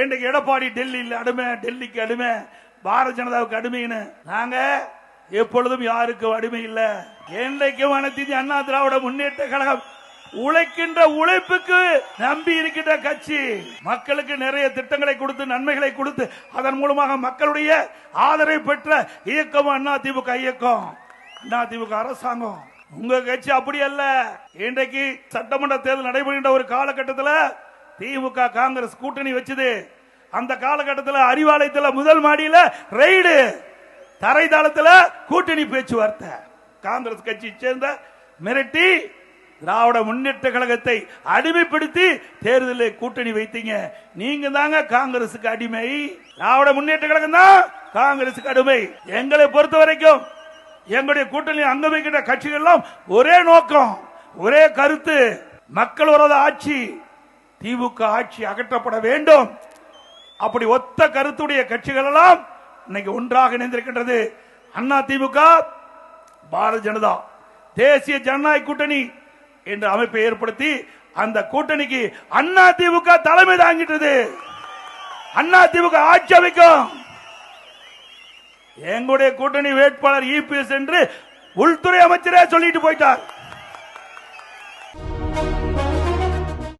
இன்றைக்கு எடப்பாடி டெல்லியில் அடிமை, டெல்லிக்கு அடிமை, பாரதிய ஜனதாவுக்கு அடிமைன்னு. நாங்க எப்பொழுதும் யாருக்கும் அடிமை இல்ல. என்றைக்கும் அனைத்து இந்திய அண்ணா திராவிட முன்னேற்ற கழகம் உழைக்கின்ற உழைப்புக்கு நம்பி இருக்கின்ற கட்சி. மக்களுக்கு நிறைய திட்டங்களை கொடுத்து, நன்மைகளை கொடுத்து, அதன் மூலமாக மக்களுடைய ஆதரவை பெற்ற இயக்கம் அதிமுக இயக்கம், அதிமுக அரசாங்கம். உங்க கட்சி அப்படி அல்ல. இன்றைக்கு சட்டமன்ற தேர்தல் நடைபெறுகின்ற ஒரு காலகட்டத்தில் திமுக காங்கிரஸ் கூட்டணி வச்சது. அந்த காலகட்டத்தில் அறிவாலயத்தில் முதல் மாடியில் ரெய்டு, தரைதளத்தில் கூட்டணி பேச்சுவார்த்தை. காங்கிரஸ் கட்சியை சேர்ந்த மிரட்டி திராவிட முன்னேற்ற கழகத்தை அடிமைப்படுத்தி தேர்தலில் கூட்டணி வைத்தீங்க. நீங்க தாங்க காங்கிரசுக்கு அடிமை. திராவிட முன்னேற்ற கழகம் தான் காங்கிரசுக்கு அடிமை. எங்களை பொறுத்த வரைக்கும் எங்களுடைய கூட்டணி அங்கம் வைக்கின்ற கட்சிகள் எல்லாம் ஒரே நோக்கம், ஒரே கருத்து, மக்கள் விரோத ஆட்சி, திமுக ஆட்சி அகற்றப்பட வேண்டும். அப்படி ஒத்த கருத்துடைய கட்சிகள் எல்லாம் இன்னைக்கு ஒன்றாக இணைந்திருக்கின்றது. அண்ணா திமுக, பாரதிய ஜனதா, தேசிய ஜனநாயக கூட்டணி என்ற அமைப்பை ஏற்படுத்தி அந்த கூட்டணிக்கு அண்ணா திமுக தலைமை தாங்கிட்டது. அண்ணா திமுக ஆட்சி அமைக்கும். எங்களுடைய கூட்டணி வேட்பாளர் இபிஎஸ் என்று உள்துறை அமைச்சரே சொல்லிட்டு போயிட்டார்.